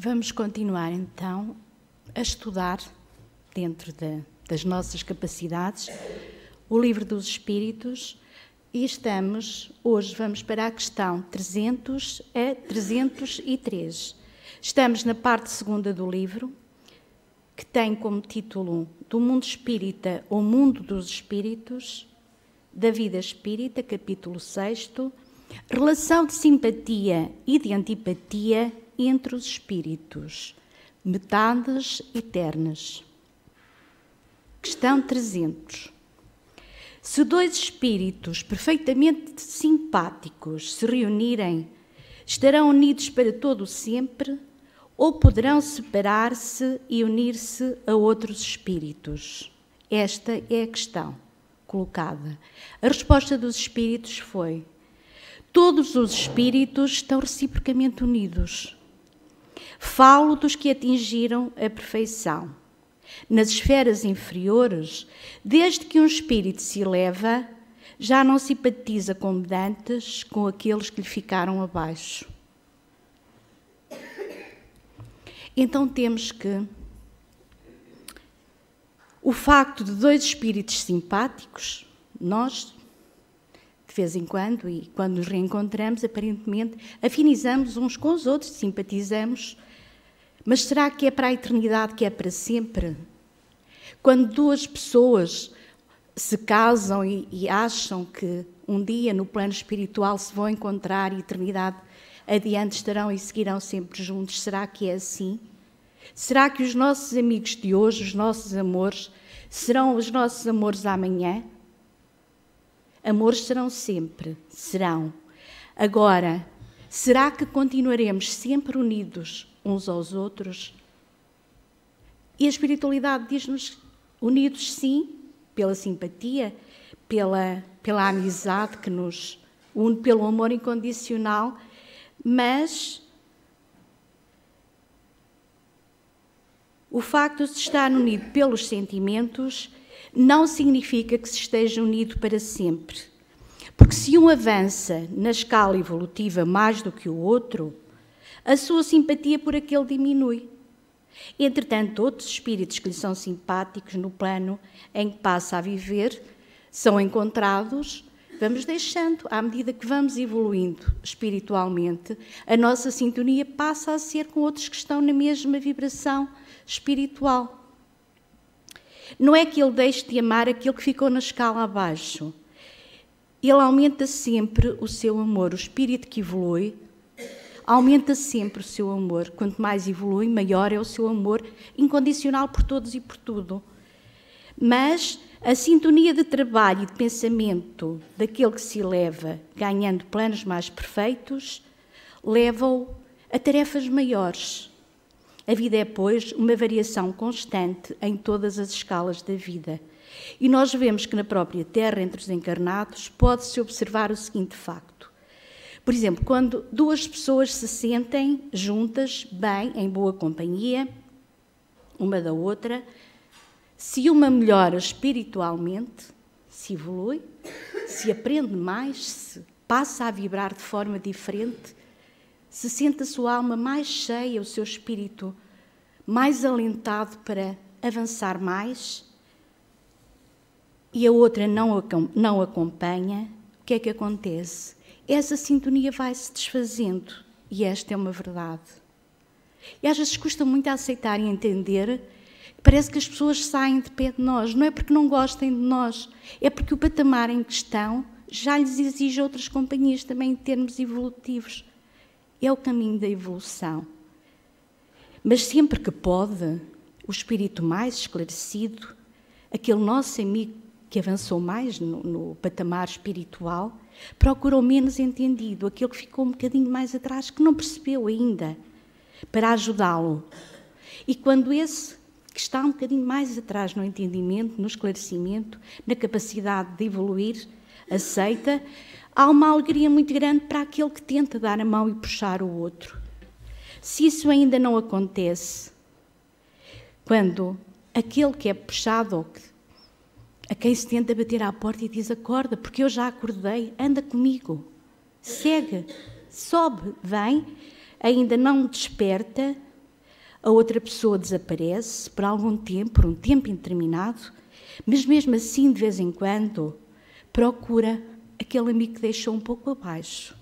Vamos continuar então a estudar, dentro das nossas capacidades, o Livro dos Espíritos e hoje vamos para a questão 300 a 303. Estamos na parte segunda do livro, que tem como título Do Mundo Espírita ao Mundo dos Espíritos, da Vida Espírita, capítulo 6º, Relação de simpatia e de antipatia entre os espíritos, metades eternas. Questão 300. Se dois espíritos perfeitamente simpáticos se reunirem, estarão unidos para todo o sempre ou poderão separar-se e unir-se a outros espíritos? Esta é a questão colocada. A resposta dos espíritos foi: todos os espíritos estão reciprocamente unidos. Falo dos que atingiram a perfeição. Nas esferas inferiores, desde que um espírito se eleva, já não simpatiza como dantes com aqueles que lhe ficaram abaixo. Então temos que o facto de dois espíritos simpáticos, nós, de vez em quando, e quando nos reencontramos, aparentemente, afinizamos uns com os outros, simpatizamos, mas será que é para a eternidade, que é para sempre? Quando duas pessoas se casam e acham que um dia no plano espiritual se vão encontrar e eternidade adiante estarão e seguirão sempre juntos, será que é assim? Será que os nossos amigos de hoje, os nossos amores, serão os nossos amores amanhã? Amores serão sempre, serão. Agora, será que continuaremos sempre unidos uns aos outros? E a espiritualidade diz-nos unidos, sim, pela simpatia, pela amizade que nos une, pelo amor incondicional, mas o facto de se estar unido pelos sentimentos não significa que se esteja unido para sempre. Porque se um avança na escala evolutiva mais do que o outro, a sua simpatia por aquele diminui. Entretanto, outros espíritos que lhe são simpáticos no plano em que passa a viver são encontrados, vamos deixando, à medida que vamos evoluindo espiritualmente, a nossa sintonia passa a ser com outros que estão na mesma vibração espiritual. Não é que ele deixe de amar aquele que ficou na escala abaixo. Ele aumenta sempre o seu amor. O espírito que evolui aumenta sempre o seu amor. Quanto mais evolui, maior é o seu amor incondicional por todos e por tudo. Mas a sintonia de trabalho e de pensamento daquele que se eleva, ganhando planos mais perfeitos, leva-o a tarefas maiores. A vida é, pois, uma variação constante em todas as escalas da vida. E nós vemos que na própria Terra, entre os encarnados, pode-se observar o seguinte facto. Por exemplo, quando duas pessoas se sentem juntas, bem, em boa companhia, uma da outra, se uma melhora espiritualmente, se evolui, se aprende mais, se passa a vibrar de forma diferente, se sente a sua alma mais cheia, o seu espírito mais alentado para avançar mais, e a outra não acompanha, o que é que acontece? Essa sintonia vai se desfazendo, e esta é uma verdade. E às vezes custa muito a aceitar e entender que parece que as pessoas saem de pé de nós, não é porque não gostem de nós, é porque o patamar em questão já lhes exige outras companhias também em termos evolutivos. É o caminho da evolução. Mas sempre que pode, o espírito mais esclarecido, aquele nosso amigo que avançou mais no patamar espiritual, procura o menos entendido, aquele que ficou um bocadinho mais atrás, que não percebeu ainda, para ajudá-lo. E quando esse que está um bocadinho mais atrás no entendimento, no esclarecimento, na capacidade de evoluir, aceita, há uma alegria muito grande para aquele que tenta dar a mão e puxar o outro. Se isso ainda não acontece, quando aquele que é puxado, ou a quem se tenta bater à porta e diz: acorda, porque eu já acordei, anda comigo, segue, sobe, vem, ainda não desperta, a outra pessoa desaparece por algum tempo, por um tempo indeterminado, mas mesmo assim, de vez em quando, procura aquele amigo que deixou um pouco abaixo,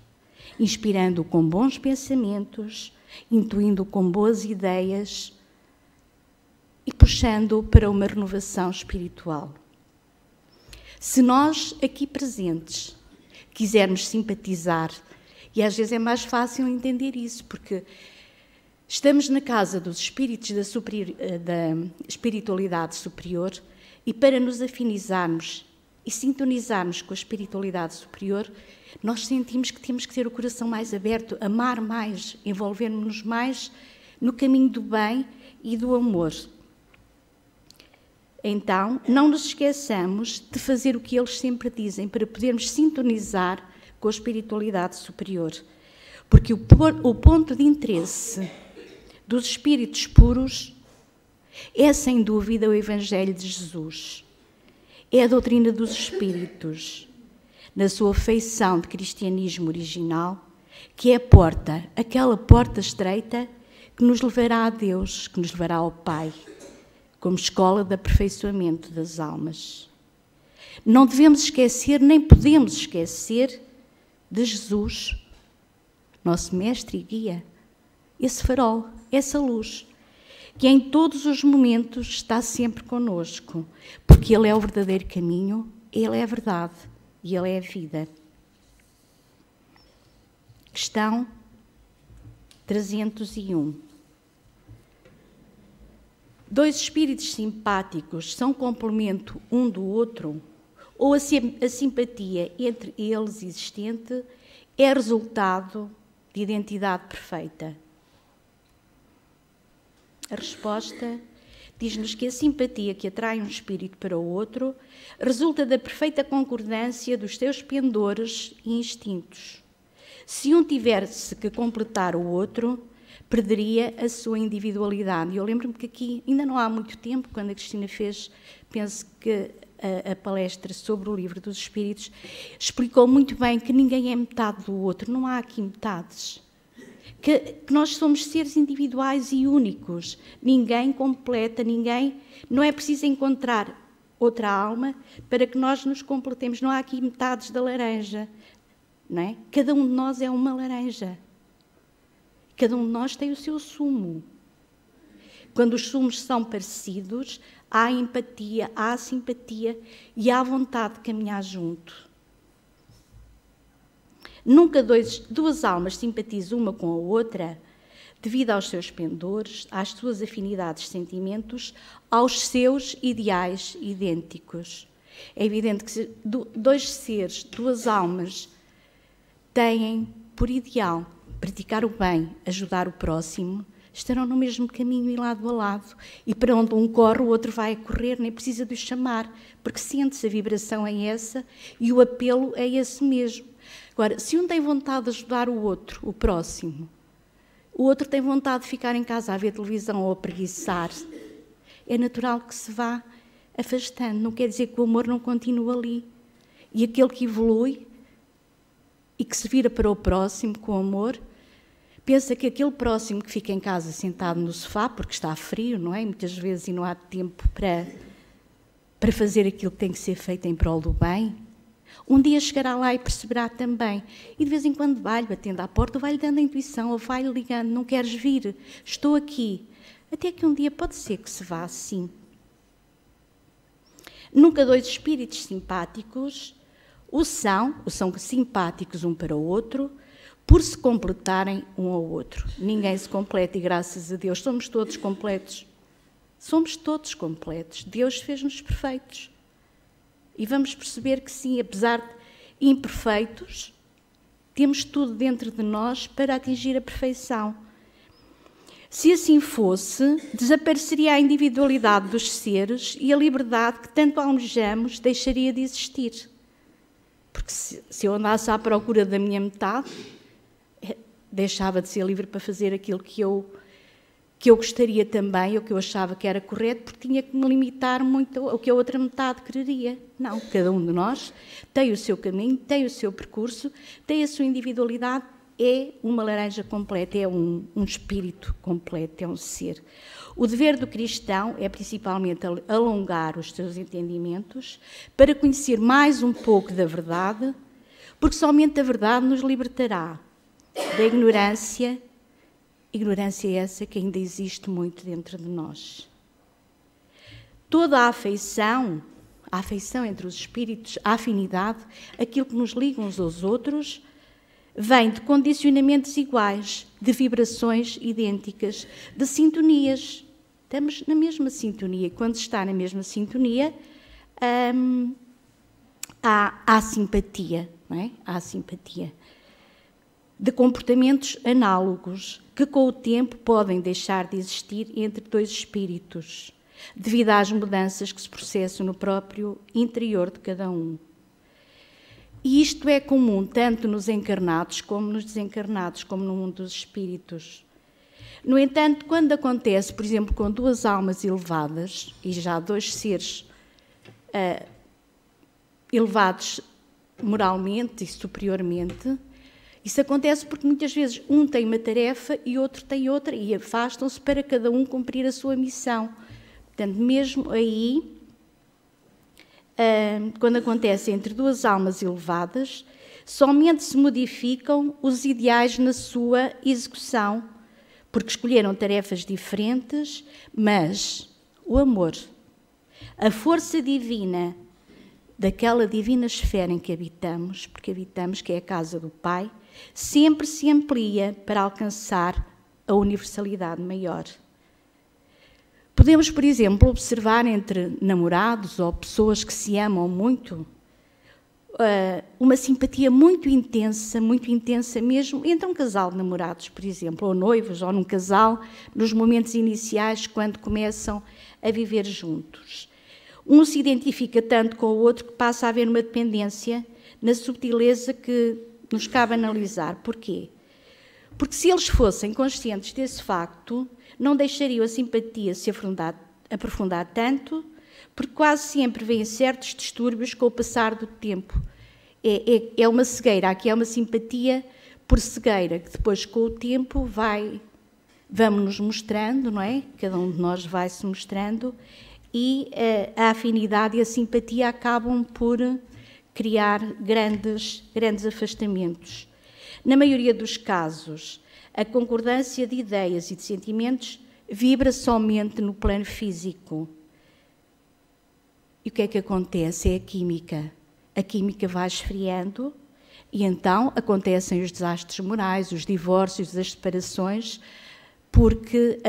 inspirando-o com bons pensamentos, intuindo-o com boas ideias e puxando-o para uma renovação espiritual. Se nós, aqui presentes, quisermos simpatizar, e às vezes é mais fácil entender isso, porque estamos na casa dos espíritos da espiritualidade superior e para nos afinizarmos e sintonizarmos com a espiritualidade superior, nós sentimos que temos que ter o coração mais aberto, amar mais, envolvermos-nos mais no caminho do bem e do amor. Então, não nos esqueçamos de fazer o que eles sempre dizem para podermos sintonizar com a espiritualidade superior. Porque o ponto de interesse dos espíritos puros é, sem dúvida, o Evangelho de Jesus. É a doutrina dos espíritos, na sua feição de cristianismo original, que é a porta, aquela porta estreita que nos levará a Deus, que nos levará ao Pai, como escola de aperfeiçoamento das almas. Não devemos esquecer, nem podemos esquecer, de Jesus, nosso mestre e guia, esse farol, essa luz, que em todos os momentos está sempre conosco, porque Ele é o verdadeiro caminho, Ele é a verdade e Ele é a vida. Questão 301. Dois espíritos simpáticos são complemento um do outro, ou a simpatia entre eles existente é resultado de identidade perfeita? A resposta diz-nos que a simpatia que atrai um espírito para o outro resulta da perfeita concordância dos seus pendores e instintos. Se um tivesse que completar o outro, perderia a sua individualidade. E eu lembro-me que aqui, ainda não há muito tempo, quando a Cristina fez, penso que a palestra sobre o Livro dos Espíritos, explicou muito bem que ninguém é metade do outro, não há aqui metades. Que nós somos seres individuais e únicos. Ninguém completa, não é preciso encontrar outra alma para que nós nos completemos. Não há aqui metades da laranja, não é? Cada um de nós é uma laranja. Cada um de nós tem o seu sumo. Quando os sumos são parecidos, há empatia, há simpatia e há vontade de caminhar junto. Nunca duas almas simpatizam uma com a outra devido aos seus pendores, às suas afinidades de sentimentos, aos seus ideais idênticos. É evidente que se dois seres, duas almas, têm por ideal praticar o bem, ajudar o próximo, estarão no mesmo caminho e lado a lado. E para onde um corre, o outro vai a correr, nem precisa de o chamar, porque sente-se, a vibração é essa e o apelo é esse mesmo. Agora, se um tem vontade de ajudar o outro, o próximo, o outro tem vontade de ficar em casa a ver televisão ou a preguiçar, é natural que se vá afastando. Não quer dizer que o amor não continue ali. E aquele que evolui e que se vira para o próximo com amor, pensa que aquele próximo que fica em casa sentado no sofá, porque está frio, não é? Muitas vezes e não há tempo para fazer aquilo que tem que ser feito em prol do bem, um dia chegará lá e perceberá também. E de vez em quando vai-lhe batendo à porta, vai-lhe dando a intuição, ou vai-lhe ligando, não queres vir? Estou aqui. Até que um dia pode ser que se vá assim. Nunca dois espíritos simpáticos são simpáticos um para o outro, por se completarem um ao outro. Ninguém se completa e, graças a Deus, somos todos completos. Somos todos completos. Deus fez-nos perfeitos. E vamos perceber que sim, apesar de imperfeitos, temos tudo dentro de nós para atingir a perfeição. Se assim fosse, desapareceria a individualidade dos seres e a liberdade que tanto almejamos deixaria de existir. Porque se eu andasse à procura da minha metade, deixava de ser livre para fazer aquilo que eu gostaria também, ou que eu achava que era correto, porque tinha que me limitar muito ao que a outra metade quereria. Não, cada um de nós tem o seu caminho, tem o seu percurso, tem a sua individualidade é uma laranja completa, é um espírito completo, é um ser. O dever do cristão é principalmente alongar os seus entendimentos para conhecer mais um pouco da verdade, porque somente a verdade nos libertará da ignorância essa que ainda existe muito dentro de nós. Toda a afeição entre os espíritos, a afinidade, aquilo que nos liga uns aos outros, vem de condicionamentos iguais, de vibrações idênticas, de sintonias. Estamos na mesma sintonia. E quando se está na mesma sintonia, há simpatia, não é? Há simpatia. De comportamentos análogos, que com o tempo podem deixar de existir entre dois espíritos, devido às mudanças que se processam no próprio interior de cada um. E isto é comum tanto nos encarnados como nos desencarnados, como no mundo dos espíritos. No entanto, quando acontece, por exemplo, com duas almas elevadas, e já dois seres elevados moralmente e superiormente, isso acontece porque muitas vezes um tem uma tarefa e outro tem outra, e afastam-se para cada um cumprir a sua missão. Portanto, mesmo aí, quando acontece entre duas almas elevadas, somente se modificam os ideais na sua execução, porque escolheram tarefas diferentes, mas o amor, a força divina daquela divina esfera em que habitamos, porque habitamos, que é a casa do Pai, sempre se amplia para alcançar a universalidade maior. Podemos, por exemplo, observar entre namorados ou pessoas que se amam muito, uma simpatia muito intensa mesmo, entre um casal de namorados, por exemplo, ou noivos, ou num casal, nos momentos iniciais, quando começam a viver juntos. Um se identifica tanto com o outro que passa a haver uma dependência na subtileza que nos cabe analisar. Porquê? Porque se eles fossem conscientes desse facto, não deixariam a simpatia se aprofundar tanto, porque quase sempre vêm certos distúrbios com o passar do tempo. É uma cegueira, aqui é uma simpatia por cegueira, que depois com o tempo vamos nos mostrando, não é? Cada um de nós vai se mostrando, e a afinidade e a simpatia acabam por criar grandes afastamentos. Na maioria dos casos, a concordância de ideias e de sentimentos vibra somente no plano físico. E o que é que acontece? É a química. A química vai esfriando e então acontecem os desastres morais, os divórcios, as separações, porque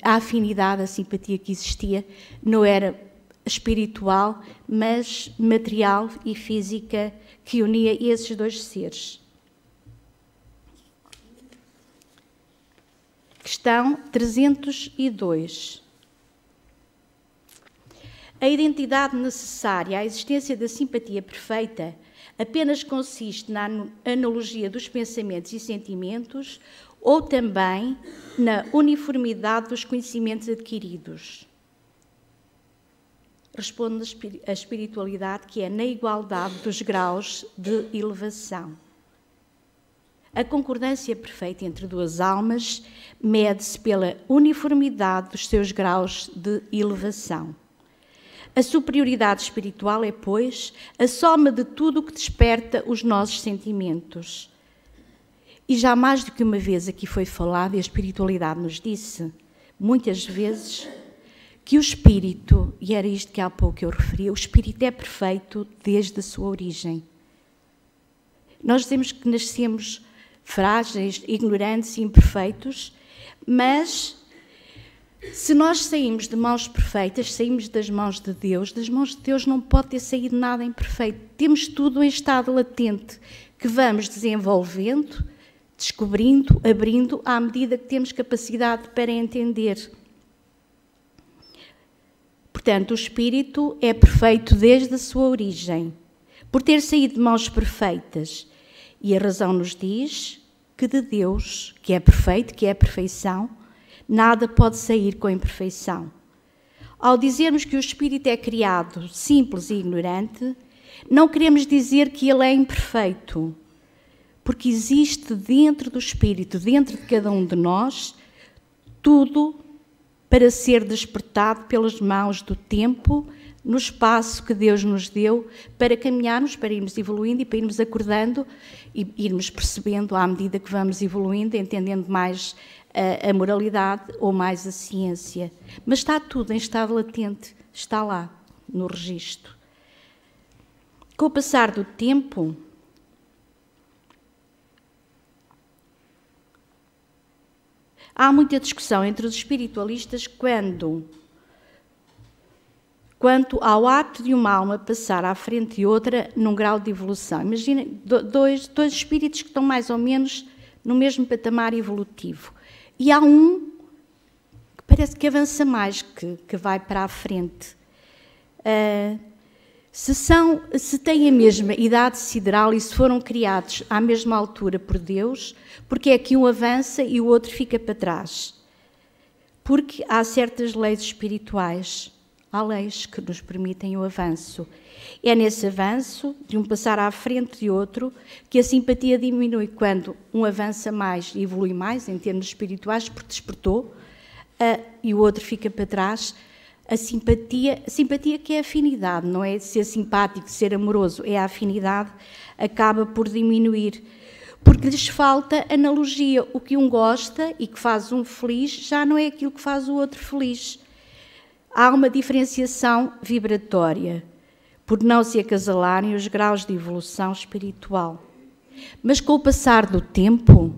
a afinidade, a simpatia que existia não era espiritual, mas material e física, que unia esses dois seres. Questão 302. A identidade necessária à existência da simpatia perfeita apenas consiste na analogia dos pensamentos e sentimentos ou também na uniformidade dos conhecimentos adquiridos? Responde a espiritualidade que é na igualdade dos graus de elevação. A concordância perfeita entre duas almas mede-se pela uniformidade dos seus graus de elevação. A superioridade espiritual é, pois, a soma de tudo o que desperta os nossos sentimentos. E já mais do que uma vez aqui foi falado, e a espiritualidade nos disse, muitas vezes, que o espírito, e era isto que há pouco eu referia, o espírito é perfeito desde a sua origem. Nós dizemos que nascemos frágeis, ignorantes e imperfeitos, mas se nós saímos de mãos perfeitas, saímos das mãos de Deus não pode ter saído nada imperfeito. Temos tudo em estado latente, que vamos desenvolvendo, descobrindo, abrindo, à medida que temos capacidade para entender. Portanto, o espírito é perfeito desde a sua origem, por ter saído de mãos perfeitas. E a razão nos diz que de Deus, que é perfeito, que é a perfeição, nada pode sair com imperfeição. Ao dizermos que o espírito é criado simples e ignorante, não queremos dizer que ele é imperfeito, porque existe dentro do Espírito, dentro de cada um de nós, tudo para ser despertado pelas mãos do tempo, no espaço que Deus nos deu, para caminharmos, para irmos evoluindo e para irmos acordando e irmos percebendo à medida que vamos evoluindo, entendendo mais a moralidade ou mais a ciência. Mas está tudo em estado latente, está lá, no registro. Com o passar do tempo, há muita discussão entre os espiritualistas quanto ao ato de uma alma passar à frente de outra num grau de evolução. Imaginem dois espíritos que estão mais ou menos no mesmo patamar evolutivo. E há um que parece que avança mais, que vai para a frente. Se têm a mesma idade sideral e se foram criados à mesma altura por Deus, porque é que um avança e o outro fica para trás? Porque há certas leis espirituais, há leis que nos permitem o avanço. É nesse avanço, de um passar à frente de outro, que a simpatia diminui quando um avança mais e evolui mais em termos espirituais, porque despertou, e o outro fica para trás. A simpatia que é afinidade, não é ser simpático, ser amoroso, é a afinidade, acaba por diminuir. Porque lhes falta analogia. O que um gosta e que faz um feliz já não é aquilo que faz o outro feliz. Há uma diferenciação vibratória, por não se acasalarem os graus de evolução espiritual. Mas com o passar do tempo,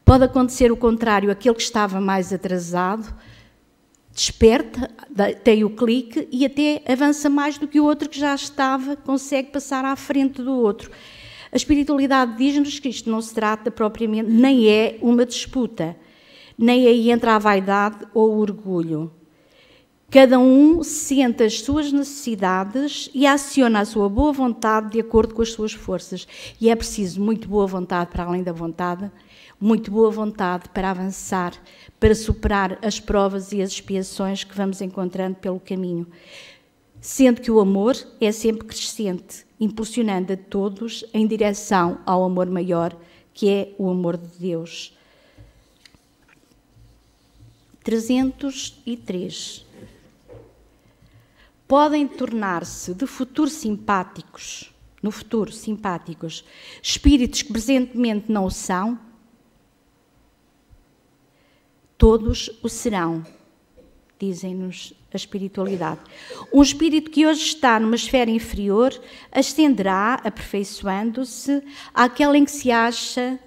pode acontecer o contrário, aquele que estava mais atrasado desperta, tem o clique e até avança mais do que o outro que já estava, consegue passar à frente do outro. A espiritualidade diz-nos que isto não se trata propriamente, nem é uma disputa, nem aí entra a vaidade ou o orgulho. Cada um sente as suas necessidades e aciona a sua boa vontade de acordo com as suas forças. E é preciso muito boa vontade para além da vontade, muito boa vontade para avançar, para superar as provas e as expiações que vamos encontrando pelo caminho. Sendo que o amor é sempre crescente, impulsionando a todos em direção ao amor maior, que é o amor de Deus. 303. Podem tornar-se no futuro simpáticos, espíritos que presentemente não o são? Todos o serão, dizem-nos a espiritualidade. Um espírito que hoje está numa esfera inferior ascenderá, aperfeiçoando-se, àquela em que se acha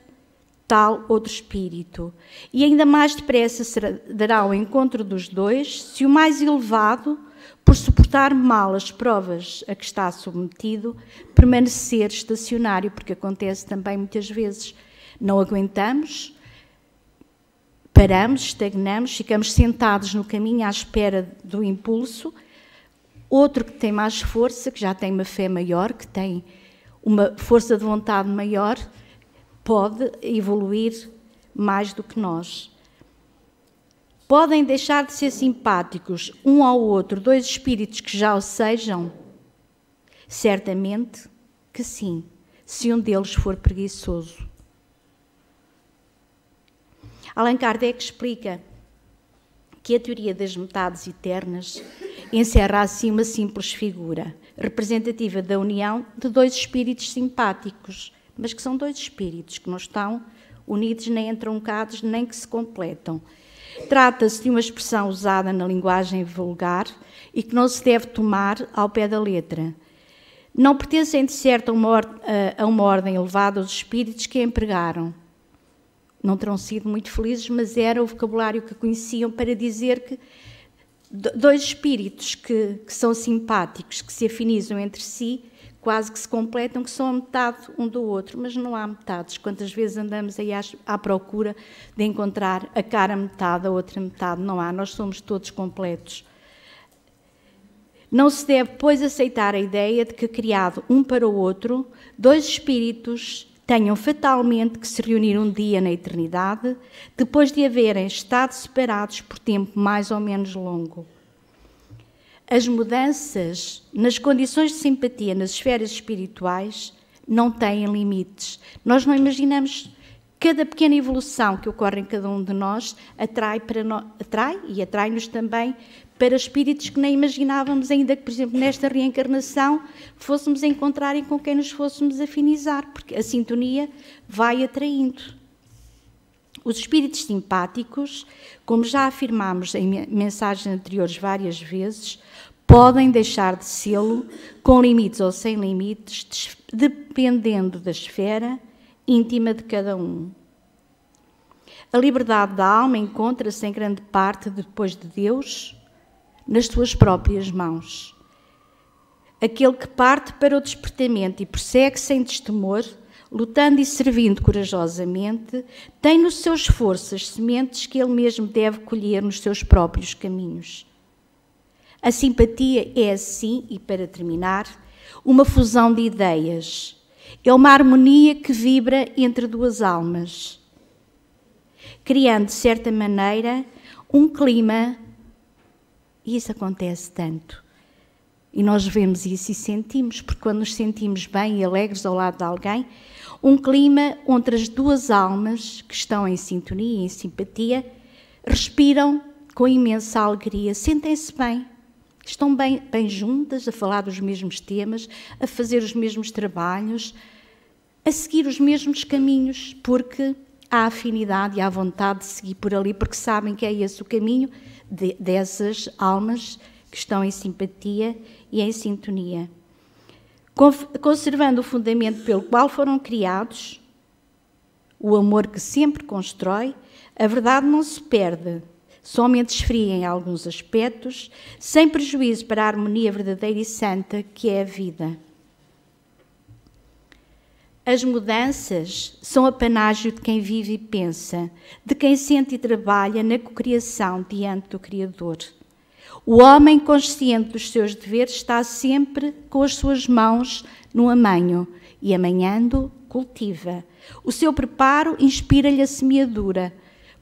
tal outro espírito. E ainda mais depressa dará ao encontro dos dois, se o mais elevado, por suportar mal as provas a que está submetido, permanecer estacionário, porque acontece também muitas vezes. Não aguentamos, paramos, estagnamos, ficamos sentados no caminho à espera do impulso. Outro que tem mais força, que já tem uma fé maior, que tem uma força de vontade maior, pode evoluir mais do que nós. Podem deixar de ser simpáticos um ao outro, dois espíritos que já o sejam? Certamente que sim, se um deles for preguiçoso. Allan Kardec explica que a teoria das metades eternas encerra assim uma simples figura, representativa da união de dois espíritos simpáticos, mas que são dois espíritos que não estão unidos, nem entroncados, nem que se completam. Trata-se de uma expressão usada na linguagem vulgar e que não se deve tomar ao pé da letra. Não pertencem, de certo, a uma ordem elevada os espíritos que a empregaram. Não terão sido muito felizes, mas era o vocabulário que conheciam para dizer que dois espíritos que são simpáticos, que se afinizam entre si, quase que se completam, que são a metade um do outro, mas não há metades. Quantas vezes andamos aí à procura de encontrar a cara metade, a outra metade? Não há, nós somos todos completos. Não se deve, pois, aceitar a ideia de que, criado um para o outro, dois espíritos tenham fatalmente que se reunir um dia na eternidade, depois de haverem estado separados por tempo mais ou menos longo. As mudanças nas condições de simpatia nas esferas espirituais não têm limites. Nós não imaginamos cada pequena evolução que ocorre em cada um de nós atrai-nos também para espíritos que nem imaginávamos ainda que, por exemplo, nesta reencarnação fôssemos encontrar com quem nos fôssemos afinizar, porque a sintonia vai atraindo. Os espíritos simpáticos, como já afirmámos em mensagens anteriores várias vezes, podem deixar de sê-lo com limites ou sem limites, dependendo da esfera íntima de cada um. A liberdade da alma encontra-se em grande parte, depois de Deus, nas suas próprias mãos. Aquele que parte para o despertamento e prossegue sem destemor, lutando e servindo corajosamente, tem no seu esforço as sementes que ele mesmo deve colher nos seus próprios caminhos. A simpatia é assim, e para terminar, uma fusão de ideias. É uma harmonia que vibra entre duas almas, criando, de certa maneira, um clima, e isso acontece tanto. E nós vemos isso e sentimos, porque quando nos sentimos bem e alegres ao lado de alguém, um clima onde as duas almas, que estão em sintonia e em simpatia, respiram com imensa alegria, sentem-se bem. Estão bem juntas, a falar dos mesmos temas, a fazer os mesmos trabalhos, a seguir os mesmos caminhos, porque há afinidade e há vontade de seguir por ali, porque sabem que é esse o caminho dessas almas que estão em simpatia e em sintonia. Conservando o fundamento pelo qual foram criados, o amor que sempre constrói, a verdade não se perde, somente esfria em alguns aspectos, sem prejuízo para a harmonia verdadeira e santa que é a vida. As mudanças são apanágio de quem vive e pensa, de quem sente e trabalha na cocriação diante do Criador. O homem consciente dos seus deveres está sempre com as suas mãos no amanho e, amanhando, cultiva. O seu preparo inspira-lhe a semeadura,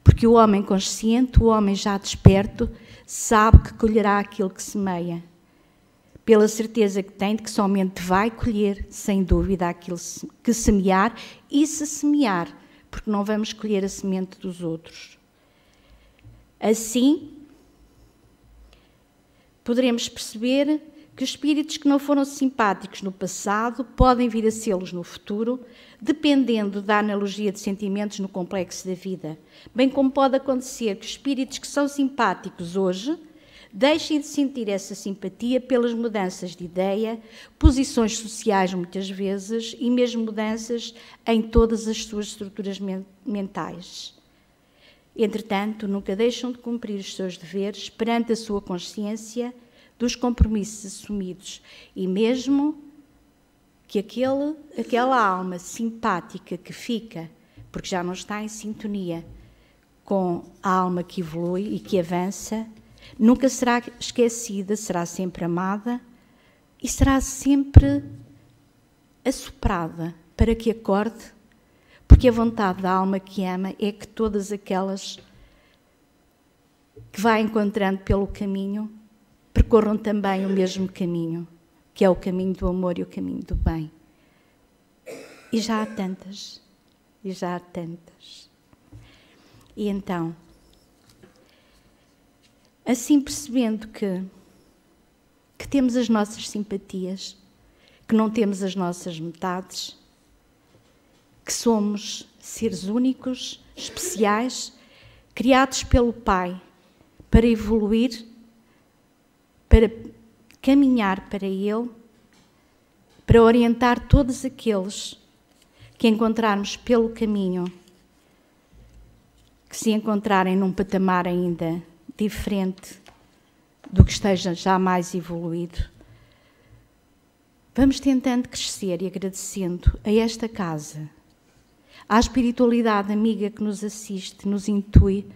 porque o homem consciente, o homem já desperto, sabe que colherá aquilo que semeia, pela certeza que tem de que somente vai colher, sem dúvida, aquilo que semear, e se semear, porque não vamos colher a semente dos outros. Assim, poderemos perceber que os espíritos que não foram simpáticos no passado podem vir a sê-los no futuro, dependendo da analogia de sentimentos no complexo da vida. Bem como pode acontecer que espíritos que são simpáticos hoje deixem de sentir essa simpatia pelas mudanças de ideia, posições sociais muitas vezes e mesmo mudanças em todas as suas estruturas mentais. Entretanto, nunca deixam de cumprir os seus deveres perante a sua consciência dos compromissos assumidos e mesmo que aquela alma simpática que fica, porque já não está em sintonia com a alma que evolui e que avança, nunca será esquecida, será sempre amada e será sempre assoprada para que acorde, porque a vontade da alma que ama é que todas aquelas que vai encontrando pelo caminho percorram também o mesmo caminho, que é o caminho do amor e o caminho do bem. E já há tantas, e já há tantas. E então, assim percebendo que temos as nossas simpatias, que não temos as nossas metades, que somos seres únicos, especiais, criados pelo Pai para evoluir, para caminhar para Ele, para orientar todos aqueles que encontrarmos pelo caminho, que se encontrarem num patamar ainda diferente do que esteja já mais evoluído. Vamos tentando crescer e agradecendo a esta casa, à espiritualidade amiga que nos assiste, nos intui,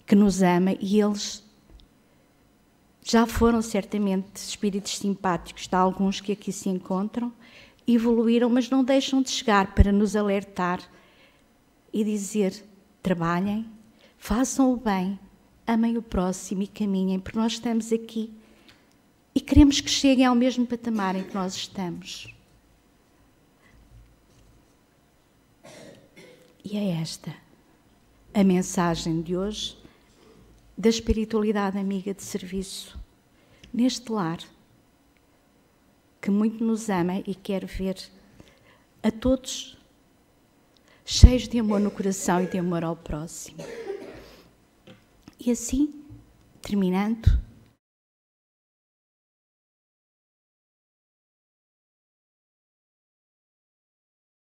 que nos ama, e eles já foram certamente espíritos simpáticos de alguns que aqui se encontram, evoluíram, mas não deixam de chegar para nos alertar e dizer: trabalhem, façam o bem, amem o próximo e caminhem, porque nós estamos aqui e queremos que cheguem ao mesmo patamar em que nós estamos. E é esta a mensagem de hoje da espiritualidade amiga de serviço, neste lar, que muito nos ama e quer ver a todos cheios de amor no coração e de amor ao próximo. E assim, terminando,